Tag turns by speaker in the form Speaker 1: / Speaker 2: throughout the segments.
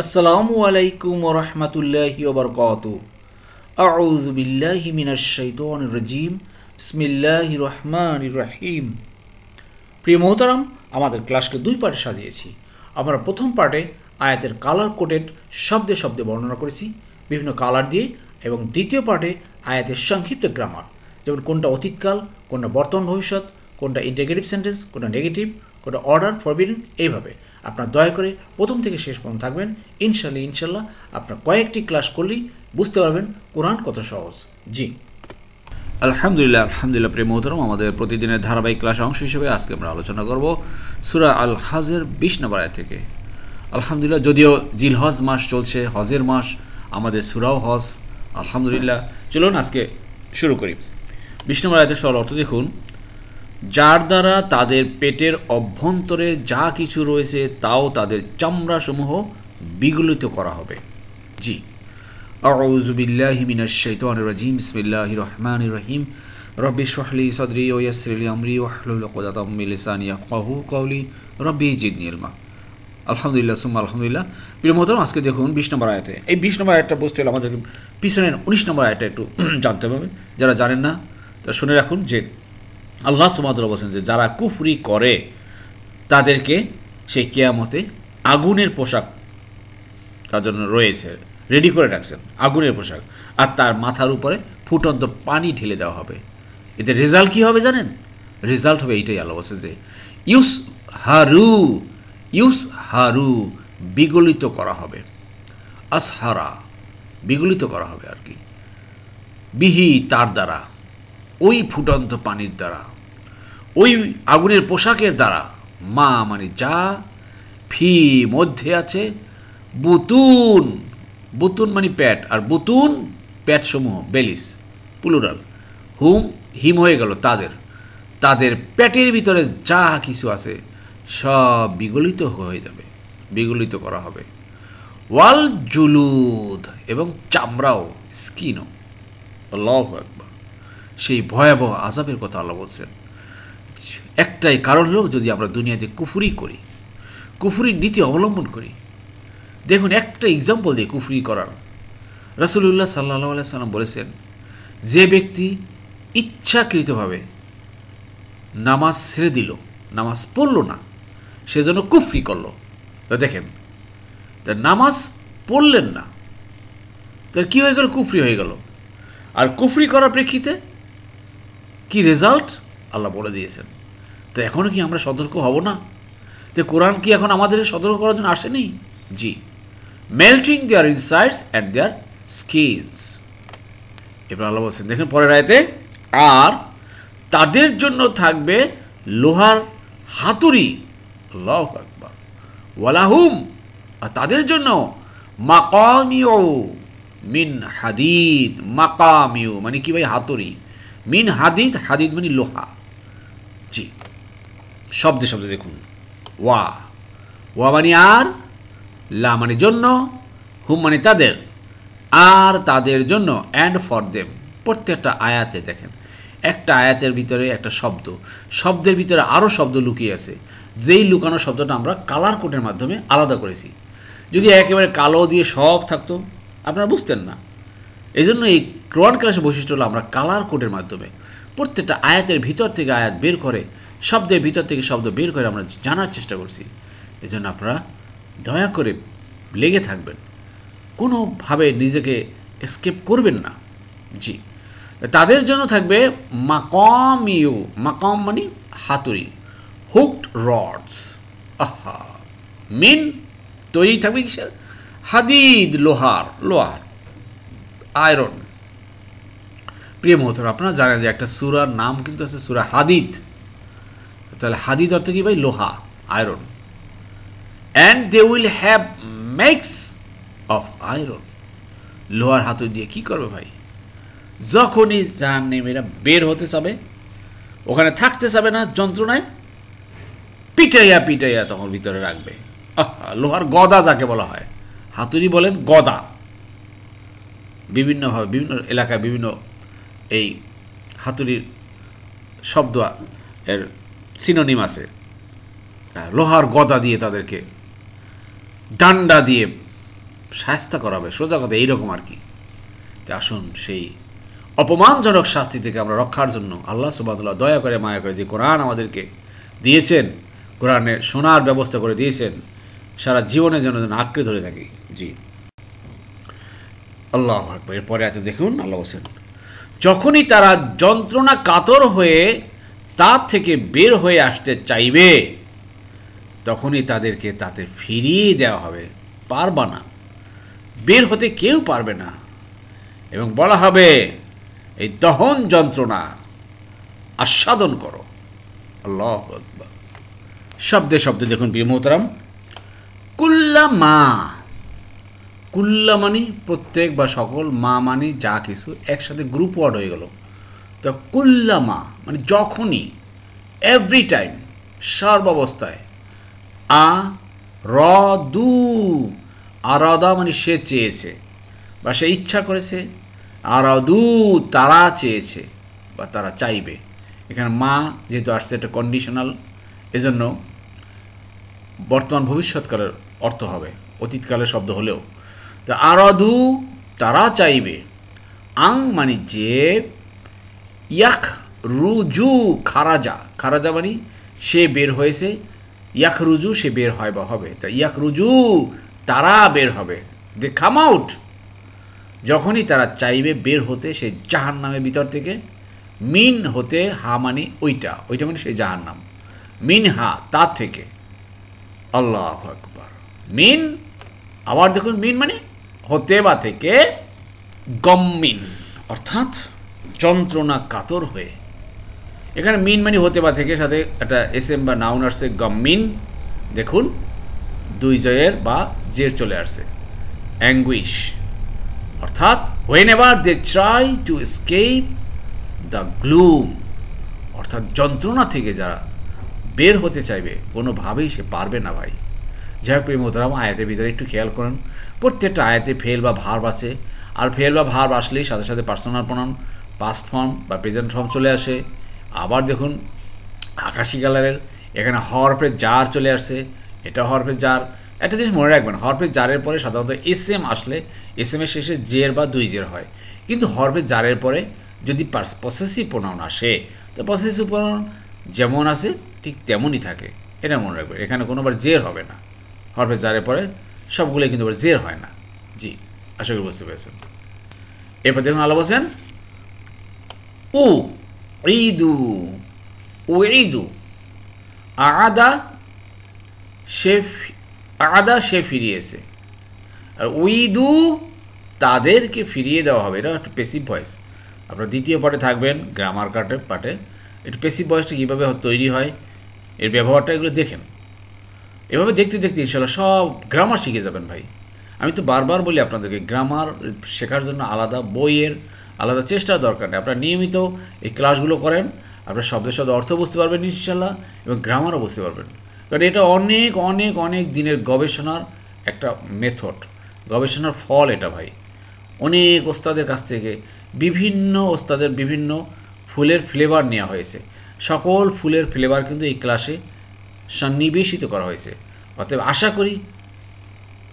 Speaker 1: আসসালামু আলাইকুম ওয়া রাহমাতুল্লাহি ওয়া বারাকাতুহু। আউযু বিল্লাহি মিনাশ শাইতানির রাজীম। বিসমিল্লাহির রহমানির রহিম। প্রিয় মোহতারাম, আমাদের ক্লাসকে দুই পার্টে সাজিয়েছি। আমরা প্রথম পার্টে আয়াতের কালার কোডেড শব্দে শব্দে বর্ণনা করেছি বিভিন্ন কালার দিয়ে, এবং দ্বিতীয় পার্টে আয়াতের সংক্ষিপ্ত গ্রামার, যেমন কোনটা অতীতকাল, কোনটা বর্তমান ভবিষ্যৎ, কোনটা ইন্টিগ্রেটিভ সেন্টেন্স, কোনটা নেগেটিভ, কোনটা অর্ডার ফরবিডেন। এইভাবে আপনার দয়া করে প্রথম থেকে শেষ পর্যন্ত থাকবেন। ইনশাল্লাহ আপনার কয়েকটি ক্লাস করলেই বুঝতে পারবেন কোরআন কত সহজ। জি আলহামদুলিল্লাহ। প্রিয় মোহতারাম, আমাদের প্রতিদিনের ধারাবাহিক ক্লাস অংশ হিসেবে আজকে আমরা আলোচনা করব সূরা আল হজের 20 নম্বর আয়াত থেকে। আলহামদুলিল্লাহ, যদিও জিলহজ মাস চলছে, হজের মাস, আমাদের সূরাও হজ। আলহামদুলিল্লাহ, চলুন আজকে শুরু করি। 20 নম্বর আয়াতের সরল অর্থ দেখুন: যার দ্বারা তাদের পেটের অভ্যন্তরে যা কিছু রয়েছে তাও তাদের চামড়াসমূহ বিগলিত করা হবে। জি, আউযু বিল্লাহি মিনাশ শাইতানির রাজীম। বিসমিল্লাহির রহমানির রহিম। রব্বি ইশরাহ লি সাদরি ওয়া ইয়াসসির লি আমরি ওয়াহলুল উকদাতাম মিন লিসানি ইয়াফকাহু কওলি রব্বি জিদনি ইলমা। আলহামদুলিল্লাহ সুম্মা আলহামদুলিল্লাহ। প্রিয় মোহতারাম, আজকে দেখুন 20 নম্বর আয়াতে। এই 20 নম্বর আয়াতটা বুঝতে হলে আমাদের পিছনের 19 নম্বর আয়াতটা একটু জানতে হবে। যারা জানেন না তারা শুনে রাখুন যে আল্লাহ সুবহানাহু ওয়া তাআলা বলেন যে যারা কুফরি করে তাদেরকে সেই কিয়ামতে আগুনের পোশাক তার জন্য রয়েছে, রেডি করে রাখছেন আগুনের পোশাক, আর তার মাথার উপরে ফুটন্ত পানি ঢেলে দেওয়া হবে। এতে রেজাল্ট কী হবে জানেন? রেজাল্ট হবে এইটাই, আল্লাহ বলছে যে ইউস হারু বিগলিত করা হবে। আসহারা বিগলিত করা হবে আর কি, বিহি তার দ্বারা, ওই ফুটন্ত পানির দ্বারা, ওই আগুনের পোশাকের দ্বারা, মা মানে যা, ফি মধ্যে আছে, বুতুন বুতুন মানে প্যাট, আর বুতুন প্যাটসমূহ, বেলিস প্লুরাল, হিম হয়ে গেল তাদের প্যাটের ভিতরে যা কিছু আছে সব বিগলিত হয়ে যাবে, বিগলিত করা হবে। ওয়াল জুলুদ, এবং চামড়াও, স্কিনও। আল্লাহু আকবার। সেই ভয়াবহ আযাবের কথা আল্লাহ বলছেন। একটাই কারণ হলো, যদি আমরা দুনিয়াতে কুফরি করি, কুফরির নীতি অবলম্বন করি। দেখুন একটা এক্সাম্পল দিয়ে কুফরি করার। রাসূলুল্লাহ সাল্লাল্লাহু আলাইহি সাল্লাম বলেছেন, যে ব্যক্তি ইচ্ছাকৃতভাবে নামাজ ছেড়ে দিল, নামাজ পড়ল না, সেজন্য কুফরি করলো। তো দেখেন, তা নামাজ পড়লেন না, তার কী হয়ে গেল? কুফরি হয়ে গেল। আর কুফরি করার প্রেক্ষিতে কি রেজাল্ট আল্লাহ বলে দিয়েছেন। তো এখনও কি আমরা সতর্ক হব না? তো কোরআন কি এখন আমাদের সতর্ক করার জন্য আসেনি? জি, melting their insides and their skins. এবার আল্লাহ বলছেন, দেখেন পরের আয়াতে, আর তাদের জন্য থাকবে লোহার হাতুড়ি। আল্লাহু আকবার। ওয়ালাহুম, আর তাদের জন্য মাকামিউ মিন হাদিদ। মাকামিউ মানে কি ভাই? হাতুড়ি। মিন হাদিদ, হাদিদ মানে লোহা। জি, শব্দে শব্দে দেখুন, ওয়া মানে আর, লা মানে জন্য, হুম মানে তাদের, আর তাদের জন্য, অ্যান্ড ফর দেম। প্রত্যেকটা আয়াতে দেখেন, একটা আয়াতের ভিতরে একটা শব্দ, শব্দের ভিতরে আরও শব্দ লুকিয়ে আছে। যেই লুকানো শব্দটা আমরা কালার কোডের মাধ্যমে আলাদা করেছি। যদি একেবারে কালো দিয়ে সব থাকতো আপনারা বুঝতেন না। এই জন্য এই কোরআন ক্লাসের বৈশিষ্ট্য হলো আমরা কালার কোডের মাধ্যমে প্রত্যেকটা আয়াতের ভিতর থেকে আয়াত বের করে, শব্দের ভিতর থেকে শব্দ বের করে আমরা জানার চেষ্টা করছি। এই জন্য আপনারা দয়া করে লেগে থাকবেন, কোনোভাবে নিজেকে এস্কেপ করবেন না। জি, তাদের জন্য থাকবে মাকামিউ, মাকাম মানে হাতুড়ি, হুকড রডস। আহা, মিন তৈরি থাকবে কিসের? হাদিদ, লোহার আয়রন। প্রিয় মোহতারাম, আপনারা জানেন যে একটা সূরার নাম কিন্তু আছে সূরা হাদিদ। তাহলে হাদিদ অর্থ কি ভাই? লোহা, iron. And they will have makes of iron. লোহার হাতুড়ি দিয়ে কি করবে ভাই? যখনই জাহান্নামীরা বের হতে চাবে, ওখানে থাকতে চাবে না, যন্ত্রণায় পিটাইয়া তখন ভিতরে রাখবে। লোহার গদা যাকে বলা হয়, হাতুড়ি বলেন, গদা। বিভিন্নভাবে বিভিন্ন এলাকায় বিভিন্ন এই হাতুড়ির শব্দ এর সিনোনিম আছে। লোহার গদা দিয়ে তাদেরকে, ডান্ডা দিয়ে শায়েস্তা করা হবে, সোজা কথা এইরকম আর কি। তো আসুন সেই অপমানজনক শাস্তি থেকে আমরা রক্ষার জন্য আল্লাহ সুবহানাহু ওয়া তাআলা দয়া করে মায়া করে যে কোরআন আমাদেরকে দিয়েছেন, কোরআনে শোনার ব্যবস্থা করে দিয়েছেন, সারা জীবনের জন্য যেন আঁকড়ে ধরে থাকি। জি, আল্লাহু আকবার। এরপরে আছে দেখুন, আল্লাহ বলেন, যখনই তারা যন্ত্রণা কাতর হয়ে তার থেকে বের হয়ে আসতে চাইবে, তখনই তাদেরকে তাতে ফিরিয়ে দেওয়া হবে, পারবা না, বের হতে কেউ পারবে না। এবং বলা হবে, এই দহন যন্ত্রণা আস্বাদন করো। আল্লাহু আকবার। শব্দে শব্দে দেখুন প্রিয় মোহতারাম, কুল্লামা, কুল্লা মানে প্রত্যেক বা সকল, মা মানে যা কিছু, একসাথে গ্রুপ ওয়ার্ড হয়ে গেল। তো কুল্লামা মানে যখনই, এভরি টাইম, সর্বাবস্থায়। আ র দু, আরাদা মানে সে চেয়েছে বা সে ইচ্ছা করেছে, আরাদু তারা চেয়েছে বা তারা চাইবে। এখানে মা যেহেতু আসছে এটা কন্ডিশনাল, এজন্য বর্তমান ভবিষ্যৎকালের অর্থ হবে, অতীতকালের শব্দ হলেও। তো আরাদু তারা চাইবে, আং মানে যে, ইয়াক রুজু খারাজা, খারাজা মানে সে বের হয়েছে, ইয়াক রুজু সে বের হয় বা হবে। তা ইয়াক রুজু তারা বের হবে, দে কাম আউট, যখনই তারা চাইবে বের হতে সেই জাহান্নামের ভিতর থেকে। মিন হতে, হা মানে ওইটা, ওইটা মানে সেই জাহান্নাম, মিন হা তার থেকে। আল্লাহু আকবার। মিন, আবার দেখুন, মিন মানে হতে বা থেকে, গম্মিন অর্থাৎ যন্ত্রণা কাতর হয়ে। এখানে মিন মানে হতে বা থেকে, সাথে একটা এসএম বা নাউন আসছে গম্মিন, দেখুন দুই জয়ের বা জের চলে আসছে, অ্যাঙ্গুইশ অর্থাৎ whenever they try to escape the gloom, অর্থাৎ যন্ত্রণা থেকে যারা বের হতে চাইবে কোনোভাবেই সে পারবে না ভাই। যাই হোক প্রিয় মোহতারাম, আয়াতের ভিতরে একটু খেয়াল করুন, প্রত্যেকটা আয়াতে ফেল বা ভার্ব আছে, আর ফেল বা ভার্ব আসলেই সাথে সাথে পার্সোনাল প্রনাউন, পাস্ট ফর্ম বা প্রেজেন্ট ফর্ম চলে আসে। আবার দেখুন আকাশি কালারের, এখানে হরফে জার চলে আসছে, এটা হরফে জার। একটা জিনিস মনে রাখবেন, হরফে জারের পরে সাধারণত এস এম আসলে এস এম এর শেষে জের বা দুই জের হয়, কিন্তু হরফে জারের পরে যদি পসেসিভ প্রোনাউন আসে, তো পসেসিভ প্রোনাউন যেমন আছে ঠিক তেমনই থাকে, এটা মনে রাখবেন। এখানে কোনোবার জের হবে না, হরফে জারের পরে সবগুলোই কিন্তু আবার জের হয় না। জি, আশা করি বুঝতে পেরেছেন। এরপর দেখুন আল্লাহ বলছেন, উ ঈদু, ও ঈদু, আদা সে ফিরিয়েছে, আর উইদু তাদেরকে ফিরিয়ে দেওয়া হবে। এটা একটা পেসিভ ভয়েস, আপনার দ্বিতীয় পার্টে থাকবেন, গ্রামার পার্টে একটু পেসিভ ভয়েসটা কীভাবে তৈরি হয়, এর ব্যবহারটা এগুলো দেখেন। এভাবে দেখতে দেখতে ইনশাল্লাহ সব গ্রামার শিখে যাবেন ভাই। আমি তো বারবার বলি আপনাদেরকে, গ্রামার শেখার জন্য আলাদা বইয়ের আলাদা চেষ্টার দরকার নেই। আপনারা নিয়মিত এই ক্লাসগুলো করেন, আপনার শব্দের শব্দ অর্থ বুঝতে পারবেন ইনশাল্লাহ, এবং গ্রামারও বুঝতে পারবেন। কারণ এটা অনেক অনেক অনেক দিনের গবেষণার একটা মেথড, গবেষণার ফল এটা ভাই। অনেক ওস্তাদের কাছ থেকে বিভিন্ন ওস্তাদের বিভিন্ন ফুলের ফ্লেভার নেওয়া হয়েছে, সকল ফুলের ফ্লেভার কিন্তু এই ক্লাসে সন্নিবেশিত করা হয়েছে। অতএব আশা করি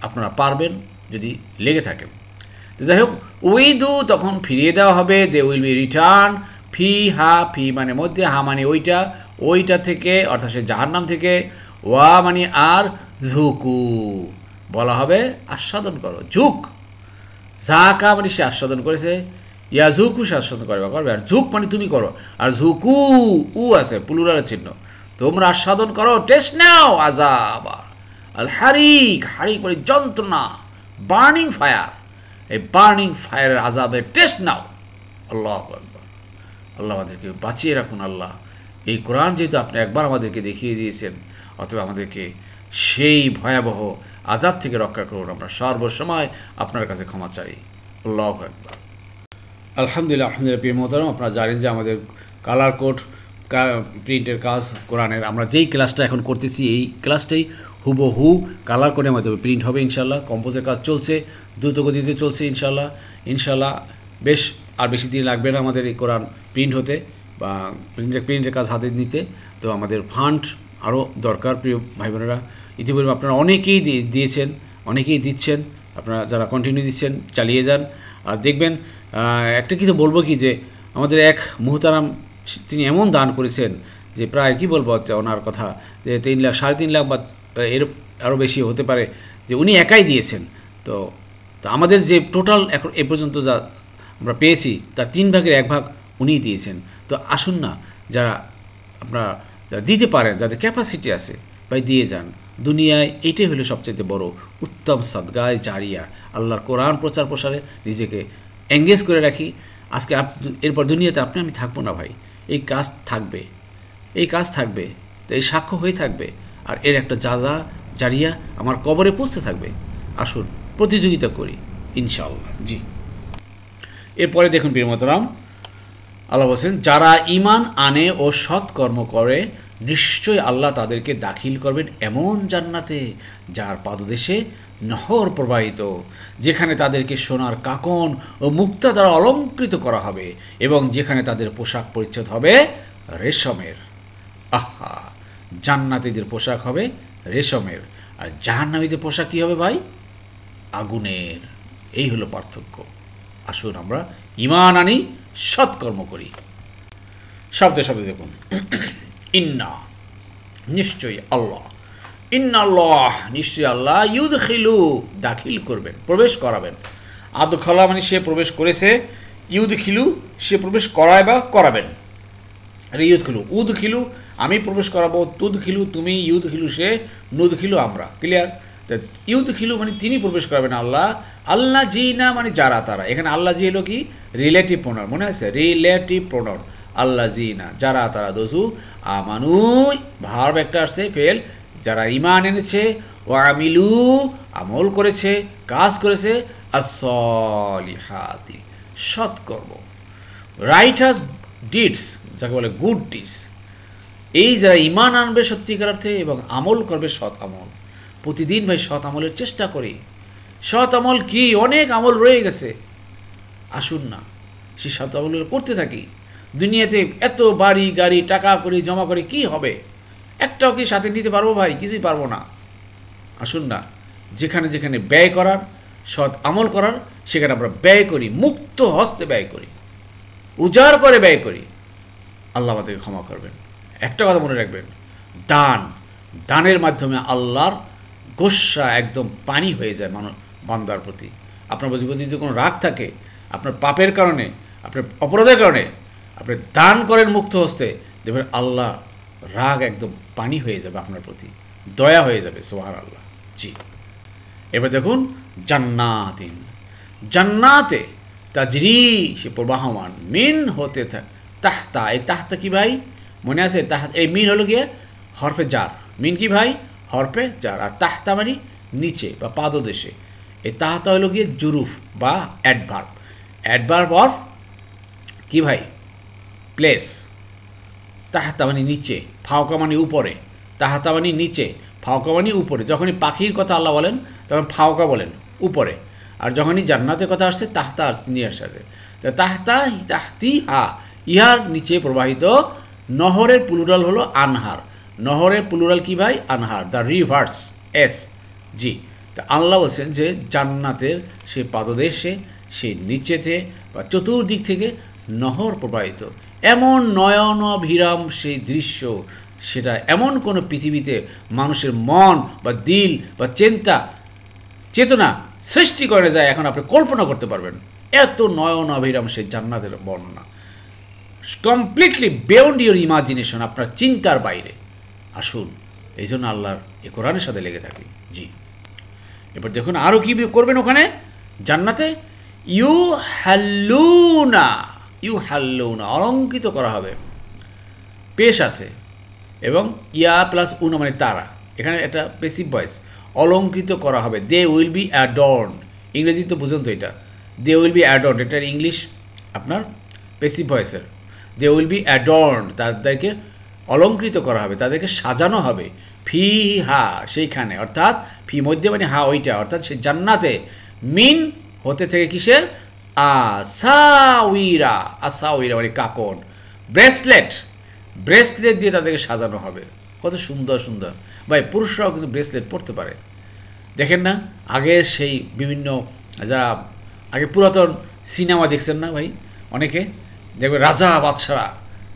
Speaker 1: আপনারা পারবেন যদি লেগে থাকেন। যাই হোক, উইদু তখন ফিরিয়ে দেওয়া হবে, দে উইল বি রিটার্ন, ফি হা, ফি মানে মধ্যে, হা মানে ওইটা, ওইটা থেকে অর্থাৎ সে জাহান্নাম থেকে, ওয়া মানে আর, ঝুকু বলা হবে আস্বাদন করো, ঝুক, ঝাকা মানে সে আস্বাদন করেছে, ইয়া ঝুকু সে আস্বাদন করবে, আর ঝুক মানে তুমি করো, আর ঝুকু উ আছে প্লুরালের চিহ্ন, তোমরা আস্বাদন করো, টেস্ট নাও আযাব আল হারিক, হারিক মানে যন্ত্রণা, বার্নিং ফায়ার, এই বার্নিং ফায়ারের আযাবের টেস্ট নাও। আল্লাহু আকবার। আল্লাহ আমাদেরকে বাঁচিয়ে রাখুন। আল্লাহ, এই কোরআন যেহেতু আপনি একবার আমাদেরকে দেখিয়ে দিয়েছেন, অথবা আমাদেরকে সেই ভয়াবহ আযাব থেকে রক্ষা করুন। আমরা সর্বসময় আপনার কাছে ক্ষমা চাই। আল্লাহু আকবার। আলহামদুলিল্লাহ, আলহামদুলিল্লাহ। প্রিয় মোহতারাম, আপনারা জানেন যে আমাদের কালার কোড প্রিন্টের কাজ কোরআনের, আমরা যেই ক্লাসটা এখন করতেছি এই ক্লাসটাই হুবহু কালার কোডের মাধ্যমে প্রিন্ট হবে ইনশাল্লাহ। কম্পোজের কাজ চলছে, দ্রুত গতিতে চলছে ইনশাল্লাহ। ইনশাল্লাহ বেশ আর বেশি দিন লাগবে না আমাদের এই কোরআন প্রিন্ট হতে বা প্রিন্টের কাজ হাতে নিতে। তো আমাদের ফান্ড আরও দরকার প্রিয় ভাই বোনেরা। ইতিপূর্বে আপনারা অনেকেই দিয়েছেন, অনেকেই দিচ্ছেন,
Speaker 2: আপনারা যারা কন্টিনিউ দিচ্ছেন চালিয়ে যান। আর দেখবেন একটা কিছু বলবো কি, যে আমাদের এক মুহতারাম তিনি এমন দান করেছেন যে প্রায় কি বলবো ওনার কথা, যে 3 লাখ 3.5 লাখ বা এর আরও বেশি হতে পারে, যে উনি একাই দিয়েছেন। তো আমাদের যে টোটাল এখন এ পর্যন্ত যা আমরা পেয়েছি তার 3 ভাগের 1 ভাগ উনিই দিয়েছেন। তো আসুন না, যারা আপনারা দিতে পারেন, যাদের ক্যাপাসিটি আছে, ভাই দিয়ে যান। দুনিয়ায় এইটাই হলো সবচেয়ে বড় উত্তম সাদগায় জারিয়া। আল্লাহর কোরআন প্রচার প্রসারে নিজেকে এঙ্গেজ করে রাখি। আজকে এরপর দুনিয়াতে আমি থাকবো না ভাই, এই কাজ থাকবে, এই কাজ থাকবে, তো এই সাক্ষ্য হয়ে থাকবে, আর এর একটা জারিয়া আমার কবরে পৌঁছতে থাকবে। আসুন প্রতিযোগিতা করি ইনশাআল্লাহ। জি, এরপরে দেখুন প্রিয় মোহতারাম, আল্লাহ বলছেন, যারা ঈমান আনে ও সৎকর্ম করে নিশ্চয়ই আল্লাহ তাদেরকে দাখিল করবেন এমন জান্নাতে যার পাদদেশে নহর প্রবাহিত, যেখানে তাদেরকে সোনার কাকন ও মুক্তা দ্বারা অলঙ্কৃত করা হবে এবং যেখানে তাদের পোশাক পরিচ্ছদ হবে রেশমের। আহা, জান্নাতীদের পোশাক হবে রেশমের, আর জাহান্নামীদের পোশাক কী হবে ভাই? আগুনের। এই হলো পার্থক্য। আসুন আমরা ঈমান আনি, সৎকর্ম করি। শব্দে শব্দে দেখুন, ইন্না নিশ্চয়ই আল্লাহ, ইন্নাল্লাহ নিশ্চয়ই আল্লাহ, ইউদখিলু দাখিল করবেন, প্রবেশ করাবেন। আদখালা মানে সে প্রবেশ করেছে, ইউদখিলু সে প্রবেশ করায় বা করাবেন। আরে ইউদখিলু, উদখিলু আমি প্রবেশ করাবো, তুদখিলু তুমি, ইউদখিলু সে, নুদখিলু আমরা। ক্লিয়ার? ইউদখিলু মানে তিনি প্রবেশ করাবেন আল্লাহ। আল্লাহ জি না মানে যারা তারা। এখানে আল্লাহ জি হলো কি? রিলেটিভ প্রোনাউন, মনে আছে? Relative pronoun. আল্লাহ জি না যারা তারা, দোজু আমানু ভার্ব একটা আসছে ফেল, যারা ঈমান এনেছে, ও আমিলু আমল করেছে, কাজ করেছে, as-সলিহাতি সৎকর্ম, রাইটাস ডিডস যাকে বলে গুড ডিডস। এই যারা ঈমান আনবে সত্যিকার অর্থে এবং আমল করবে সৎ আমল। প্রতিদিন ভাই সৎ আমলের চেষ্টা করি। সৎ আমল কি? অনেক আমল রয়ে গেছে, আসুন না সেই সৎ আমলগুলো করতে থাকি। দুনিয়াতে এত বাড়ি গাড়ি টাকা করি জমা করে কি হবে? একটাও কি সাথে নিতে পারবো ভাই? কিছুই পারবো না। আসুন না যেখানে যেখানে ব্যয় করার, সৎ আমল করার, সেখানে আমরা ব্যয় করি, মুক্ত হস্তে ব্যয় করি, উজাড় করে ব্যয় করি। আল্লাহ আমাদেরকে ক্ষমা করবেন। একটা কথা মনে রাখবেন, দানের মাধ্যমে আল্লাহর গোস্বা একদম পানি হয়ে যায় বান্দার প্রতি। আপনার প্রতি যদি কোনো রাগ থাকে, আপনার পাপের কারণে, আপনার অপরাধের কারণে আপনি দান করেন মুক্ত হস্তে, দেখবেন আল্লাহ রাগ একদম পানি হয়ে যাবে আপনার প্রতি, দয়া হয়ে যাবে। সুবহানাল্লাহ। জি, এবার দেখুন, জান্নাতিন জান্নাতে তাজরি সে প্রবাহমান, মিন হতে তাহতা। এই তাহতা কি ভাই? মনে আছে? তাহতা এই মিন হলো গিয়ে হরফে জার। মিন কি ভাই? হরফে জার। আর তাহতা মানে নিচে বা পাদদেশে। এই তাহতা হলো গিয়ে জুরুফ বা অ্যাডভার্ব। অ্যাডভার্ব অর কি ভাই? প্লেস। তাহতা মানে নিচে, ফাওকা মানে উপরে। তাহতা মানে নিচে, ফাওকা মানে উপরে। যখনই পাখির কথা আল্লাহ বলেন তখন ফাওকা বলেন, উপরে। আর যখনই জান্নাতের কথা আসছে তাহতা নিয়ে আসছে। তাহতা তাহতি হা, ইহার নিচে প্রবাহিত। নহরের প্লুরাল হলো আনহার। নহরের প্লুরাল কি ভাই? আনহার, দ্য রিভার্স এস। জি, তা আল্লাহ বলছেন যে জান্নাতের সে পাদদেশে, সে নিচেতে বা চতুর্দিক থেকে নহর প্রবাহিত। এমন নয়নাভিরাম সেই দৃশ্য, সেটা এমন কোনো পৃথিবীতে মানুষের মন বা দিল বা চেতনা সৃষ্টি করে যায়, এখন আপনি কল্পনা করতে পারবেন। এত নয়নাভিরাম সেই জান্নাতের বর্ণনা, কমপ্লিটলি বিয়ন্ড ইউর ইমাজিনেশন, আপনার চিন্তার বাইরে। আসুন এই জন্য আল্লাহর এ কোরআনের সাথে লেগে থাকি। জি, এবার দেখুন আরও কী করবেন ওখানে জান্নাতে। ইউ হাল্লুনা অলঙ্কৃত করা হবে। পেশ আছে এবং ইয়া প্লাস উনা মানে তারা, এখানে একটা পেসিভ ভয়েস। অলঙ্কৃত করা হবে। They will be adorn. ইংরেজি তো বুঝুন তো, এটা দে উইল বি অ্যাডর্ন, এটার ইংলিশ আপনার পেসিভ ভয়েসের। দে উইল বি অ্যাডর্ন, তাদেরকে অলঙ্কৃত করা হবে, তাদেরকে সাজানো হবে। ফি হা সেইখানে, অর্থাৎ ফি মধ্যে মানে হা ওইটা, অর্থাৎ সে জান্নাতে। মিন হতে থেকে কিসের? আসাউইরা মানে কাকন। ব্রেসলেট দিয়ে তাদেরকে সাজানো হবে। কত সুন্দর সুন্দর ভাই, পুরুষরাও কিন্তু ব্রেসলেট পরতে পারে। দেখেন না আগে সেই বিভিন্ন যারা আগে পুরাতন সিনেমা দেখছেন না ভাই, অনেকে দেখবে রাজা বাদশারা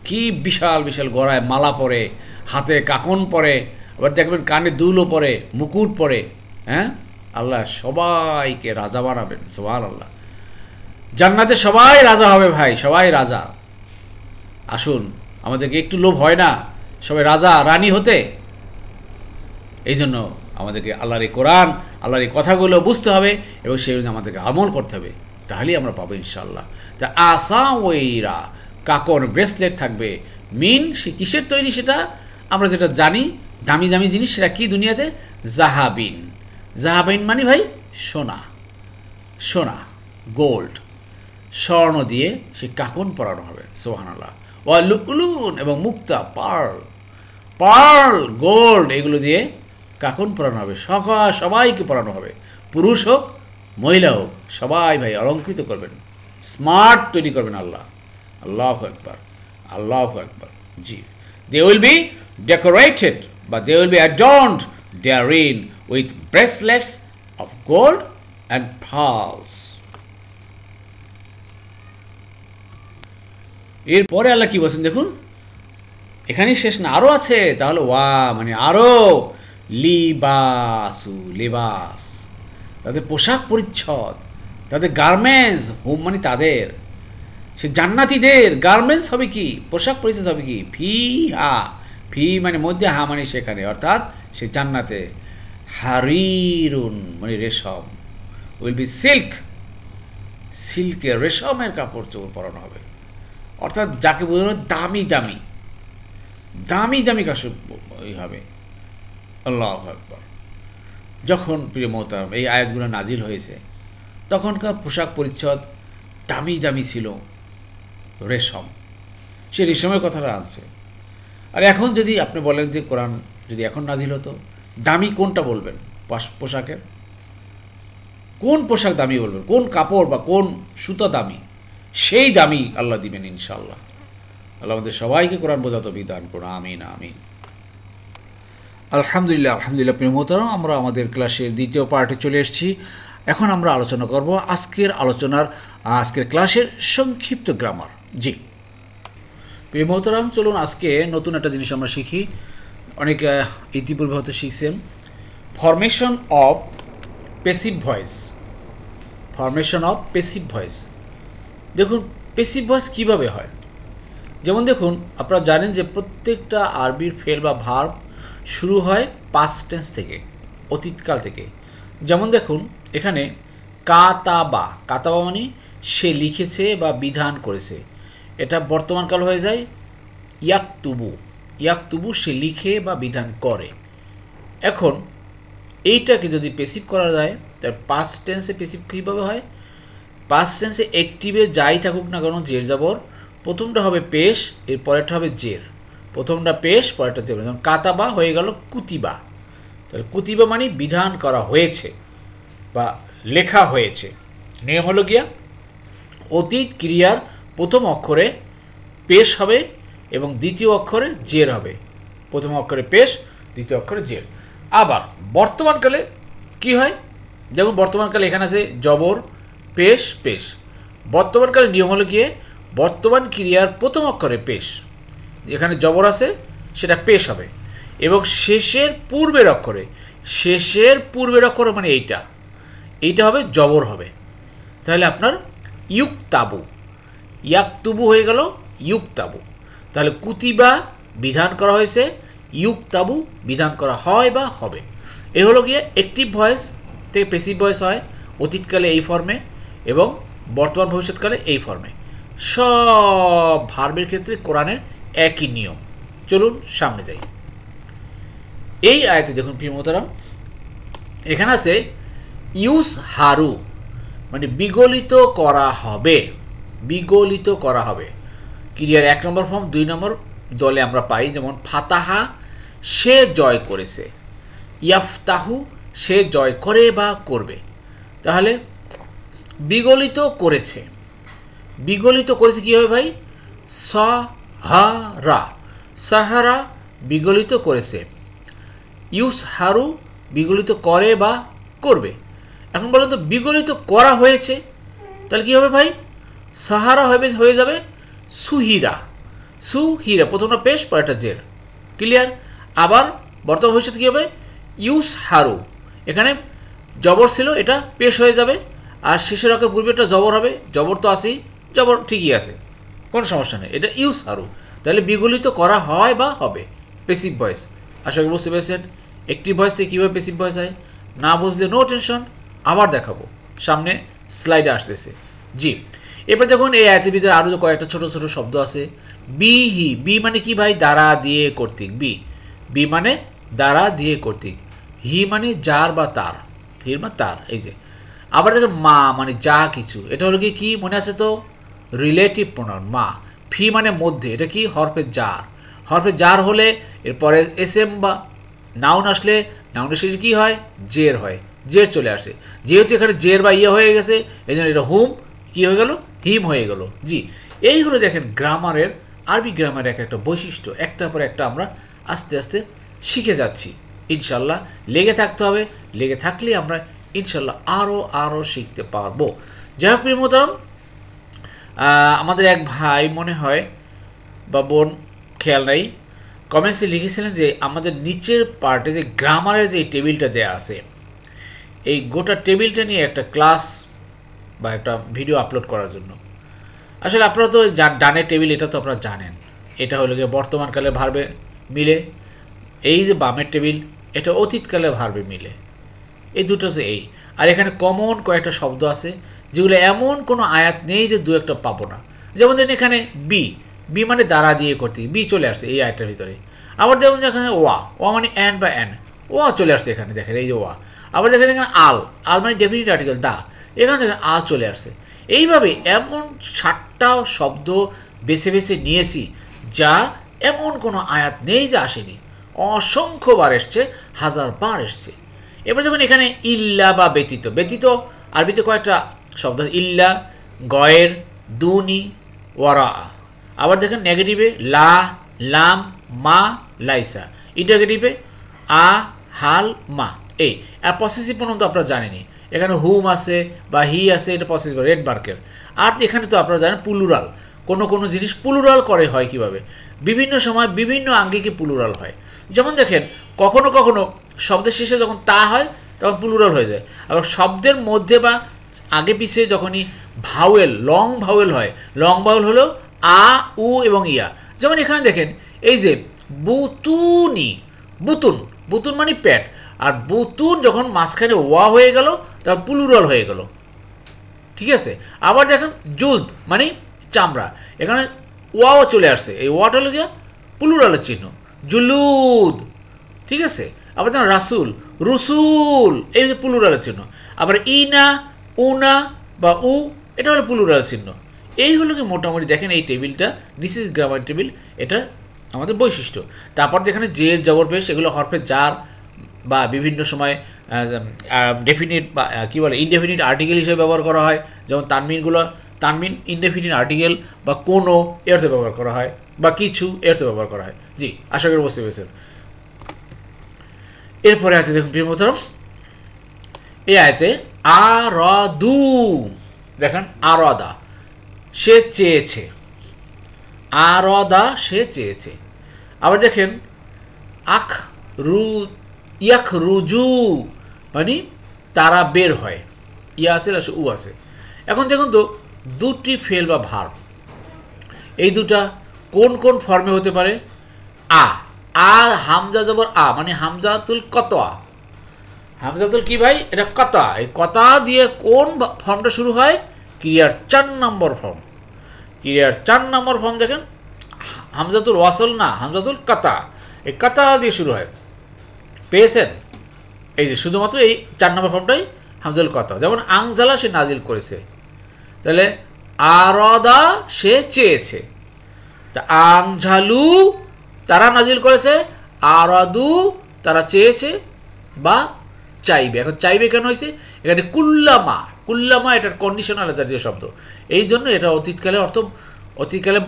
Speaker 2: কি বিশাল বিশাল গড়ায় মালা পরে, হাতে কাকন পরে, আবার দেখবেন কানে দুলও পরে, মুকুট পরে। হ্যাঁ, আল্লাহ সবাইকে রাজা বানাবেন, সুবহানাল্লাহ। জান্নাতে সবাই রাজা হবে ভাই, সবাই রাজা। আসুন, আমাদেরকে একটু লোভ হয় না সবাই রাজা রানী হতে? এই জন্য আমাদেরকে আল্লাহর এই কোরআন, আল্লাহর এই কথাগুলো বুঝতে হবে এবং সেই অনুযায়ী আমাদেরকে আমল করতে হবে, তাহলেই আমরা পাবো ইনশাআল্লাহ। তা আসাওয়িরা, কাকন ব্রেসলেট থাকবে। মিন, সে কিসের তৈরি সেটা আমরা যেটা জানি, দামি দামি জিনিস, সেটা কি দুনিয়াতে? জাহাবিন। জাহাবিন মানে ভাই সোনা, সোনা, গোল্ড, স্বর্ণ দিয়ে সে কাকন পরানো হবে, সুবহানাল্লাহ। ওয়া লুলুন, এবং মুক্তা, পার্ল, পার্ল, গোল্ড, এগুলো দিয়ে কাকন পরানো হবে, সবাইকে পরানো হবে, পুরুষ হোক মহিলা হোক, সবাই ভাই অলঙ্কৃত করবেন, স্মার্ট তৈরি করবেন আল্লাহ। আল্লাহু আকবার, আল্লাহু আকবার। জি, দে উইল বি ডেকোরেটেড বা they will be adorned therein with bracelets of gold and pearls. এরপরে আল্লাহ কি বলছেন দেখুন, এখানেই শেষ না, আরও আছে। তাহলে ওয়া মানে আরও, লিবাসু, লিবাস, তাদের পোশাক পরিচ্ছদ, তাদের গার্মেন্টস, হোম মানে তাদের, সে জান্নাতীদের গার্মেন্টস হবে কি, পোশাক পরিচ্ছদ হবে কি, ফি হা, ফি মানে মধ্যে, হা মানে সেখানে, অর্থাৎ সে জান্নাতে, হারিরুন মানে রেশম, উইল বি সিল্ক, সিল্কের রেশমের কাপড় চোপড় পরানো হবে, অর্থাৎ যাকে বোঝানো দামি দামি দামি দামি কাপড় হবে। আল্লাহু আকবার। যখন প্রিয় মোহতারাম এই আয়াতগুলো নাজিল হয়েছে তখনকার পোশাক পরিচ্ছদ দামি দামি ছিল, রেশম, সে রেশমের কথাটা আনছে। আর এখন যদি আপনি বলেন যে কোরআন যদি এখন নাজিল হতো, দামি কোনটা বলবেন? পোশাকের কোন পোশাক দামি বলবেন, কোন কাপড় বা কোন সুতা দামি, সেই দামি আল্লাহ দিবেন ইনশাআল্লাহ। আল্লাহ আমাদের সবাইকে কোরআন বোঝা তৌফিক দান করুন, আমিন আমিন। আলহামদুলিল্লাহ, আলহামদুলিল্লাহ। প্রিয় মোহতারাম, আমরা আমাদের ক্লাসের দ্বিতীয় পার্টে চলে এসেছি। এখন আমরা আলোচনা করব আজকের ক্লাসের সংক্ষিপ্ত গ্রামার। জি প্রিয় মোহতারাম, চলুন আজকে নতুন একটা জিনিস আমরা শিখি। অনেক ইতিপূর্বে হয়তো শিখছেন, formation of passive voice. Formation of passive voice. দেখুন প্যাসিভ ভয়েস কীভাবে হয়। যেমন দেখুন, আপনারা জানেন যে প্রত্যেকটা আরবির ফেল বা ভার্ব শুরু হয় পাস্ট টেন্স থেকে, অতীতকাল থেকে। যেমন দেখুন এখানে কাতাবা, কাতাবা মানে সে লিখেছে বা বিধান করেছে, এটা বর্তমানকাল হয়ে যায় ইয়াকতুবু, ইয়াকতুবু সে লিখে বা বিধান করে। এখন এইটাকে যদি প্যাসিভ করা যায়, তার পাস্ট টেন্সে প্যাসিভ কীভাবে হয়? পাস্ট টেন্সে অ্যাক্টিভে যাই থাকুক না কেন, জের জবর, প্রথমটা হবে পেশ, এর পরেরটা হবে জের, প্রথমটা পেশ, পরেরটা জের। যেমন কাতাবা হয়ে গেল কুতিবা, তাহলে কুতিবা মানে বিধান করা হয়েছে বা লেখা হয়েছে। নিয়ম হলো গিয়া অতীত ক্রিয়ার প্রথম অক্ষরে পেশ হবে এবং দ্বিতীয় অক্ষরে জের হবে। প্রথম অক্ষরে পেশ, দ্বিতীয় অক্ষরে জের। আবার বর্তমানকালে কি হয়? যেমন বর্তমানকালে এখানে আছে জবর, পেশ, পেশ। বর্তমানকালে নিয়ম হলো গিয়ে বর্তমান ক্রিয়ার প্রথম অক্ষরে পেশ, এখানে জবর আছে সেটা পেশ হবে, এবং শেষের পূর্বের অক্ষরে মানে এইটা হবে জবর হবে। তাহলে আপনার ইউকতাবু, ইয়াকতুবু হয়ে গেল ইউকতাবু। তাহলে কুতিবা বিধান করা হয়েছে, ইউকতাবু বিধান করা হয় বা হবে। এ হলো গিয়ে অ্যাক্টিভ ভয়েস থেকে প্যাসিভ ভয়েস হয় অতীতকালে এই ফর্মে এবং বর্তমান ভবিষ্যৎকালে এই ফর্মে। সব ভার্বের ক্ষেত্রে কোরআনের একই নিয়ম। চলুন সামনে যাই। এই আয়াতে দেখুন প্রিয় মোহতারাম, এখানে আছে ইউস হারু মানে বিগলিত করা হবে, বিগলিত করা হবে। ক্রিয়ার 1 নম্বর ফর্ম 2 নম্বর দলে আমরা পাই, যেমন ফাতাহা সে জয় করেছে, ইয়াফতাহু সে জয় করে বা করবে। তাহলে বিগলিত করেছে, বিগলিত করেছে কী হবে ভাই? সাহারা, সাহারা বিগলিত করেছে। ইউস হারু বিগলিত করে বা করবে। এখন বলেন তো বিগলিত করা হয়েছে, তাহলে কী হবে ভাই? সাহারা হয়ে যাবে সুহিরা। সুহিরা, প্রথমটা পেশ পরেরটা জের, ক্লিয়ার? আবার বর্তমান ভবিষ্যৎ কী হবে? ইউস হারু, এখানে জবর ছিল, এটা পেশ হয়ে যাবে। আর শেষের অক্ষের পূর্বে একটা জবর হবে, জবর তো আসেই, জবর ঠিকই আছে, কোনো সমস্যা নেই, এটা ইউস হারু। তাহলে বিগলিত করা হয় বা হবে, পেসিভ ভয়েস। আশা করি বুঝতে পেরেছেন একটি ভয়েস থেকে কীভাবে পেসিভ ভয়েস হয়। না বুঝলে নো টেনশন, আবার দেখাবো, সামনে স্লাইডে আসতেছে। জি, এবার দেখুন এই আয়াতের ভিতরে আরও কয়েকটা ছোটো ছোটো শব্দ আছে। বি হি, বি মানে কি ভাই? দ্বারা দিয়ে কর্তৃক। বি মানে দ্বারা দিয়ে কর্তৃক। হি মানে যার বা তার, হির মানে তার। এই যে আবার দেখুন মা মানে যা কিছু, এটা হলো কি মনে আছে তো? রিলেটিভ প্রোনাউন মা। ফি মানে মধ্যে, এটা কি? হরফের জার। হরফের জার হলে এরপরে এস এম বা নাউন আসলে নাউনের শেষে কী হয়? জের হয়, জের চলে আসে। যেহেতু এখানে জের বা ইয়ে হয়ে গেছে, এই জন্য এটা হুম কী হয়ে গেল? হিম হয়ে গেল। জি, এই হলো দেখেন গ্রামারের, আরবি গ্রামারের একটা বৈশিষ্ট্য। একটার পর একটা আমরা আস্তে আস্তে শিখে যাচ্ছি ইনশাল্লাহ। লেগে থাকতে হবে, লেগে থাকলে আমরা ইনশাল্লাহ আরও শিখতে পারবো। যাই হোক প্রিয় মোহতারাম, আমাদের এক ভাই মনে হয় বা বোন, খেয়াল নাই, কমেন্টসে লিখেছিলেন যে আমাদের নিচের পার্টে যে গ্রামারের যে টেবিলটা দেয়া আছে, এই গোটা টেবিলটা নিয়ে একটা ক্লাস বা একটা ভিডিও আপলোড করার জন্য। আসলে আপনারা তো ডানের টেবিল, এটা তো আপনারা জানেন, এটা হলো গিয়ে বর্তমানকালে ভার্বে মিলে। এই যে বামের টেবিল, এটা অতীতকালে ভার্বে মিলে। এই দুটো হচ্ছে এই। আর এখানে কমন কয়েকটা শব্দ আছে যেগুলো এমন কোনো আয়াত নেই যে দু একটা পাবো না। যেমন দেখেন এখানে বি মানে দ্বারা দিয়ে করতে, বি চলে আসছে এই আয়াতটার ভিতরে। আবার যেমন এখানে ওয়া মানে অ্যান বা অ্যান, ওয়া চলে আসছে এখানে, দেখেন এই যে ওয়া। আবার দেখেন এখানে আল মানে ডেফিনিট আর্টিকেল দা, এখানে দেখেন আল চলে আসছে। এইভাবে এমন 7টা শব্দ বেছে বেছে নিয়েছি যা এমন কোনো আয়াত নেই যা আসেনি, অসংখ্যবার এসছে, 1000 বার এসছে। এবার যখন এখানে ইল্লা বা ব্যতীত আরবিতে কয়েকটা শব্দ, ইল্লা, গয়ের, দুনি, ওয়ারা। আবার দেখেন নেগেটিভে লা, লাম, মা, লাইসা। ইন্টারগেটিভে আ, হাল, মা। এই আর পসেসিভ প্রোনাউন তো আপনারা জানেনই, এখানে হুম আছে বা হি আছে, এটা পসেসিভ রেড মার্কের। আর এখানে তো আপনারা জানেন প্লুরাল, কোনো জিনিস প্লুরাল করে হয় কিভাবে, বিভিন্ন সময় বিভিন্ন আঙ্গিকে প্লুরাল হয়। যেমন দেখেন কখনো কখনো শব্দের শেষে যখন তা হয় তখন প্লুরাল হয়ে যায়। আবার শব্দের মধ্যে বা আগে পিছিয়ে যখনই ভাওয়েল, লং ভাওয়েল হয়, লং ভাওয়েল হলো আ, উ এবং ইয়া। যেমন এখানে দেখেন এই যে বুতুনি, বুতুন মানে পেট, আর বুতুন যখন মাঝখানে ওয়া হয়ে গেল তখন প্লুরাল হয়ে গেল, ঠিক আছে। আবার দেখেন জুলদ মানে চামড়া, এখানে ওয়াও চলে আসছে, এই ওয়াটা হলো গিয়া প্লুরালের চিহ্ন, জুলুদ, ঠিক আছে। আবার দেখেন রাসুল, রসুল, এই হচ্ছে প্লুরালের চিহ্ন। আবার ইনা, উনা বা উ, এটা হলো প্লুরাল চিহ্ন। এই হলো কি মোটামুটি দেখেন এই টেবিলটা, দিস ইজ গ্রামার টেবিল, এটা আমাদের বৈশিষ্ট্য। তারপর যেখানে জের জবর পেশ, এগুলো হরফে জার বা বিভিন্ন সময় ডেফিনিট বা কী বলে ইনডেফিনিট আর্টিকেল হিসেবে ব্যবহার করা হয়। যেমন তানমিন ইনডেফিনিট আর্টিকেল বা কোনো এরতে ব্যবহার করা হয়, বা কিছু এরতে ব্যবহার করা হয়। জি, আশা করি বুঝতে পেরেছেন। এরপরে আয়তে দেখুন প্রিয় মোহতারাম, এই আয়তে আরাদু, দেখেন আরাদা সে চেয়েছে, আরাদা সে চেয়েছে। আবার দেখেন ইয়াখরুজু মানে তারা বের হয়, ইয়া আছে উ আছে। এখন দেখুন তো দুটি ফেল বা ভার্ব, এই দুটা কোন কোন ফর্মে হতে পারে? আ হামজা জবর আ মানে হামজাতুল কতয়া, হামজাতুল কি ভাই? এটা কতা। এই কতা দিয়ে কোন ফর্মটা শুরু হয়? ক্রিয়ার 4 নম্বর ফর্ম। ক্রিয়ার 4 নম্বর ফর্ম দেখেন, হামজাতুল ওয়াসল না, হামজাতুল কাতা, এই কাতা দিয়ে শুরু হয়, পেয়েছেন? এই যে শুধুমাত্র এই 4 নম্বর ফর্মটাই হামজাতুল কাতা। যেমন আংজালা সে নাজিল করেছে, তাহলে আরাদা সে চেয়েছে, তা আংঝালু তারা নাজিল করেছে, আরাদু তারা চেয়েছে বা চাইবে। এখন চাইবে কেন হয়েছে? এখানে কুল্লামা এটার কন্ডিশনাল জাতীয় শব্দ, এই জন্য এটা অতীতকালে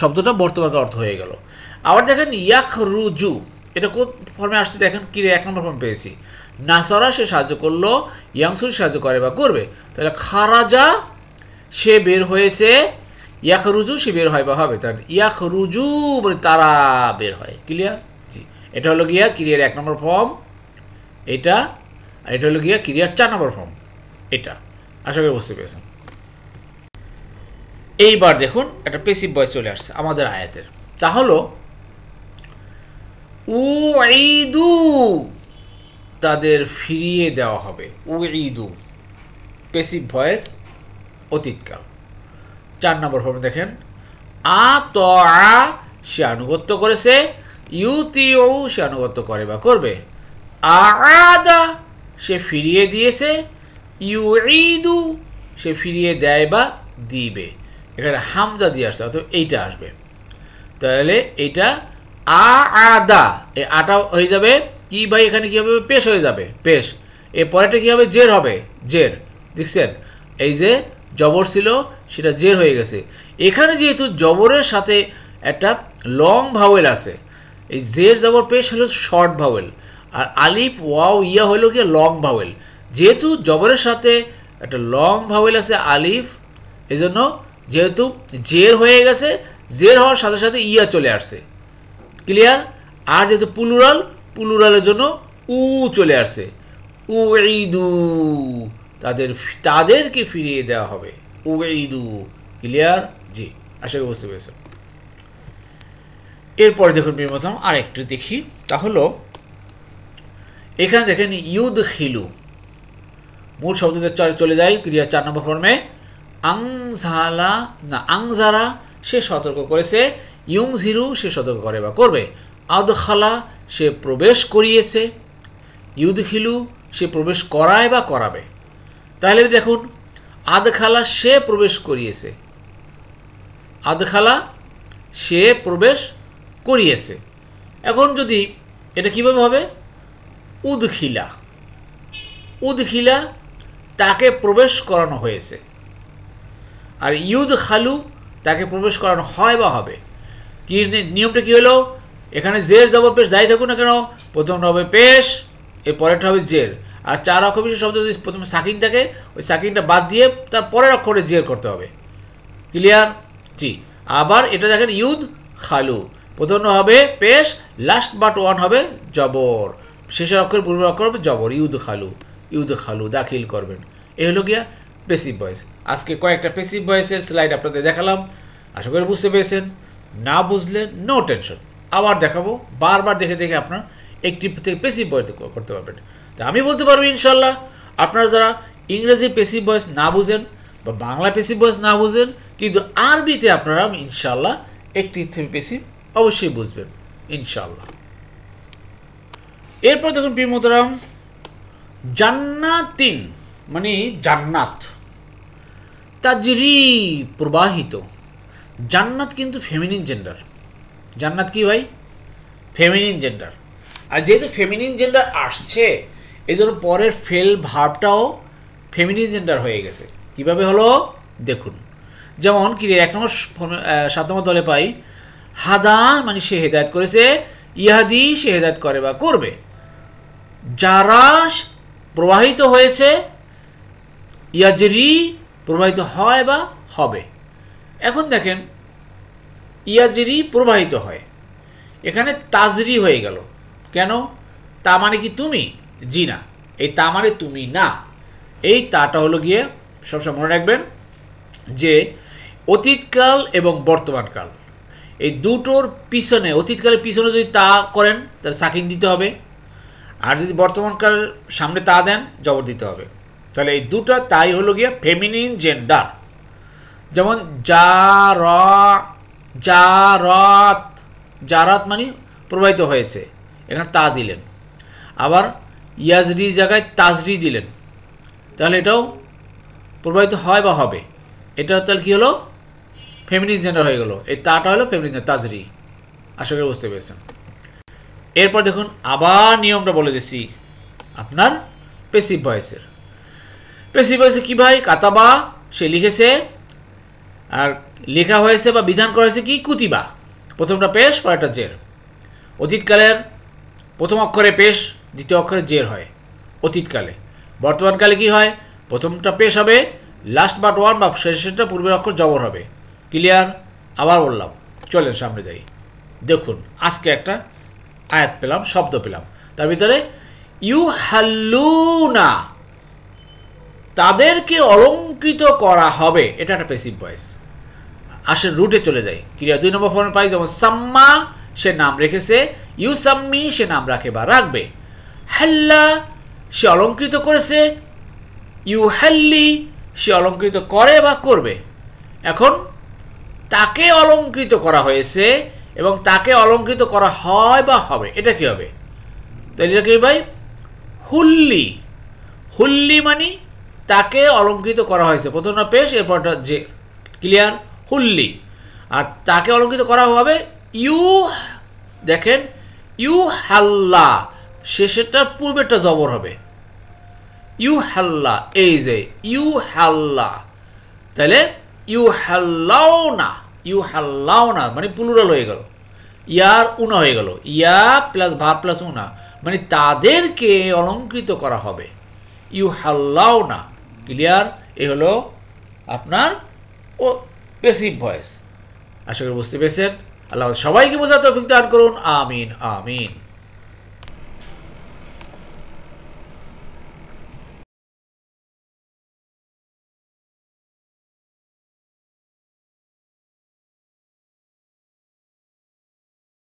Speaker 2: শব্দটা বর্তমানকালে অর্থ হয়ে গেল। আবার দেখেন ইয়াখরুজু, এটা কোন ফর্মে আসছে দেখেন, কি 1 নম্বর ফর্ম পেয়েছি, নাসরা সে সাহায্য করলো, ইয়াংসুর সাহায্য করে বা করবে। তাহলে খারাজা সে বের হয়েছে, ইয়াখরুজু সে বের হয় বা হবে। তাহলে ইয়াখরুজু বলে তারা বের হয়। ক্লিয়ার? জি, এটা হলো গিয়া ক্রিয়ার 1 নম্বর ফর্ম এটা, আর এটা হলো গিয়া ক্রিয়ার 4 নম্বর ফর্ম এটা। আশা করি বুঝতে পেরেছেন। এইবার দেখুন একটা পেসিভ ভয়েস চলে আসছে আমাদের আয়াতের। তা হলো উঈদু তাদের ফিরিয়ে দেওয়া হবে। উঈদু পেসিভ ভয়েস অতীতকাল। 4 নম্বর ফর্মে দেখেন আতআ সে আনুগত্য করেছে, ইউতিউ সে আনুগত্য করে বা করবে, আআদা সে ফিরিয়ে দিয়েছে, ইউঈদু সে ফিরিয়ে দেয় বা দিবে। এখানে হামজা দিয়ে আসছে, অর্থাৎ এইটা আসবে। তাহলে এইটা আআদা, এই আটা হয়ে যাবে কি ভাই, এখানে কি হবে, পেশ হয়ে যাবে, পেশ। এর পরেটা কি হবে, জের হবে, জের। দেখছেন এই যে জবর ছিল সেটা জের হয়ে গেছে। এখানে যেহেতু জবরের সাথে একটা লং ভাওয়েল আছে, এই জের জবর পেশ হলো শর্ট ভাওয়েল, আর আলিফ ওয়াও ইয়া হলো কি লং ভাওয়েল। যেহেতু জবরের সাথে একটা লং ভাওয়েল আছে আলিফ, এই জন্য যেহেতু জের হয়ে গেছে, জের হওয়ার সাথে সাথে ইয়া চলে আসছে। ক্লিয়ার? আর যেহেতু প্লুরাল, প্লুরালের জন্য উ চলে আসছে। উঈদু তাদেরকে ফিরিয়ে দেওয়া হবে। উঈদু। ক্লিয়ার? জি, আশা করি বুঝতে পেরেছেন। এরপরে দেখুন প্রথম আর একটু দেখি, তা হলো এখানে দেখেন ইউদ খিলু, মূল শব্দদের চলে যায় ক্রিয়া 4 নম্বর ফর্মে। আংঝালা না আংজারা সে সতর্ক করেছে, ইউংঝিরু সে সতর্ক করে বা করবে, আদখালা সে প্রবেশ করিয়েছে, ইউদখিলু সে প্রবেশ করায় বা করাবে। তাহলে দেখুন আদখালা সে প্রবেশ করিয়েছে, আদখালা সে প্রবেশ করিয়েছে। এখন যদি এটা কীভাবে হবে, উদখিলা, উদখিলা তাকে প্রবেশ করানো হয়েছে, আর ইউদ খালু তাকে প্রবেশ করানো হয় বা হবে। কি নিয়মটা কী হলো, এখানে জের জবর পেশ যাই থাকুক না কেন, প্রথমটা হবে পেশ, এর পরেরটা হবে জের। আর 4 অক্ষর বিশিষ্ট শব্দ যদি প্রথমে সাকিন থাকে, ওই সাকিনটা বাদ দিয়ে তার পরের অক্ষরে জের করতে হবে। ক্লিয়ার? জি। আবার এটা দেখেন ইউদ খালু, প্রথমটা হবে পেশ, লাস্ট বাট 1 হবে জবর, শেষের অক্ষর পূর্বের অক্ষর হবে জবর। ইউদ খালু, ইউদ খালু দাখিল করবেন। এই হলো গিয়া পেসিভ ভয়েস। আজকে কয়েকটা পেসিভ ভয়েসের স্লাইড আপনাদের দেখালাম, আশা করি বুঝতে পেরেছেন। না বুঝলে নো টেনশন, আবার দেখাবো, বারবার দেখে দেখে আপনার একটি থেকে পেসিভ ভয়েস করতে পারবেন। তা আমি বলতে পারবো ইনশাল্লাহ আপনারা যারা ইংরেজি পেসিভ ভয়েস না বুঝেন বা বাংলা পেসিভ ভয়েস না বুঝেন, কিন্তু আরবিতে আপনারা ইনশাল্লাহ একটি থেকে পেসিভ অবশ্যই বুঝবেন ইনশাল্লাহ। এরপর দেখুন প্রিয় মোহতারাম, জান্নাতিন মানে জান্নাত, তাজরি প্রবাহিত। জান্নাত কিন্তু ফেমিনিন জেন্ডার। জান্নাত কি ভাই? Feminine gender. আর যেহেতু ফেমিনিন জেন্ডার আসছে, এই জন্য পরের ফেল ভার্বটাও ফেমিনিন জেন্ডার হয়ে গেছে। কিভাবে হলো দেখুন, যেমন কি 1 নম্বর 7 নম্বর দলে পাই হাদা মানে সে হেদায়েত করেছে, ইহাদি সে হেদায়েত করে বা করবে, যারা প্রবাহিত হয়েছে, ইয়াজরি প্রবাহিত হয় বা হবে। এখন দেখেন ইয়াজরি প্রবাহিত হয়, এখানে তাজরি হয়ে গেল কেন? তা মানে কি তুমি? জি না, এই তা মানে তুমি না। এই তাটা হলো গিয়ে সবসময় মনে রাখবেন যে অতীতকাল এবং বর্তমানকাল এই দুটোর পিছনে, অতীতকালের পিছনে যদি তা করেন তাহলে সাকিন দিতে হবে, আর যদি বর্তমানকাল সামনে তা দেন জবর দিতে হবে। তাহলে এই দুটো তাই হলো গিয়ে ফেমিনিন জেন্ডার। যেমন জারাত, জারাত মানে প্রবাহিত হয়েছে, এখানে তা দিলেন। আবার ইয়াজরির জায়গায় তাজরি দিলেন, তাহলে এটাও প্রবাহিত হয় বা হবে। এটা তাহলে কী হলো? ফেমিনিন জেন্ডার হয়ে গেল। এই তাটা হলো ফেমিনিন জেন্ডার, তাজরি। আশা করি বুঝতে পেরেছেন। এরপর দেখুন আবার নিয়মটা বলে দিচ্ছি আপনার পেসিভ ভয়েসের। পেসিভ ভয়েসে কী ভাই? কাতাবা সে লিখেছে, আর লেখা হয়েছে বা বিধান করা হয়েছে কি? কুতিবা। প্রথমটা পেশ, পরেরটা জের। অতীতকালের প্রথম অক্ষরে পেশ, দ্বিতীয় অক্ষরে জের হয়। অতীতকালে। বর্তমানকালে কি হয়, প্রথমটা পেশ হবে, লাস্ট বাট ওয়ান বা শেষেরটা পূর্বের অক্ষর জবর হবে। ক্লিয়ার? আবার বললাম, চলেন সামনে যাই। দেখুন আজকে একটা আয়াত পেলাম, শব্দ পেলাম, তার ভিতরে ইউহাল্লুনা, তাদেরকে অলঙ্কৃত করা হবে, এটা একটা প্যাসিভ ভয়েস। আসেন রুটে চলে যাই। ক্রিয়া 2 নম্বর ফর্মে পাই, যেমন সাম্মা সে নাম রেখেছে, ইউসাম্মি সে নাম রাখে বা রাখবে, হাল্লা সে অলঙ্কৃত করেছে, ইউহাল্লি সে অলঙ্কৃত করে বা করবে। এখন তাকে অলঙ্কৃত করা হয়েছে এবং তাকে অলঙ্কৃত করা হয় বা হবে, এটা কি হবে? তাই এটা কি ভাই? হুল্লি। হুল্লি মানে তাকে অলঙ্কৃত করা হয়েছে, প্রথমটা পেশ এরপরটা যে। ক্লিয়ার? হুল্লি। আর তাকে অলঙ্কৃত করা হবে ইউ, দেখেন ইউ হাল্লা, শেষেরটার পূর্বেরটা জবর হবে, ইউ হাল্লা, এই যে ইউ হাল্লা, তাহলে ইউ হাল্লাও না, ইউ হাল্লাও না মানে প্লুরাল হয়ে গেল, ইয়ার উনা হয়ে গেল, ইয়া প্লাস ভাব প্লাস উনা, মানে তাদেরকে অলঙ্কৃত করা হবে, ইউ হাল্লাও না। ক্লিয়ার? এ হলো আপনার ও প্যাসিভ ভয়েস। আশা করি বুঝতে পেরেছেন। আল্লাহ সবাইকে বোঝাতে তৌফিক দান করুন। আমিন আমিন।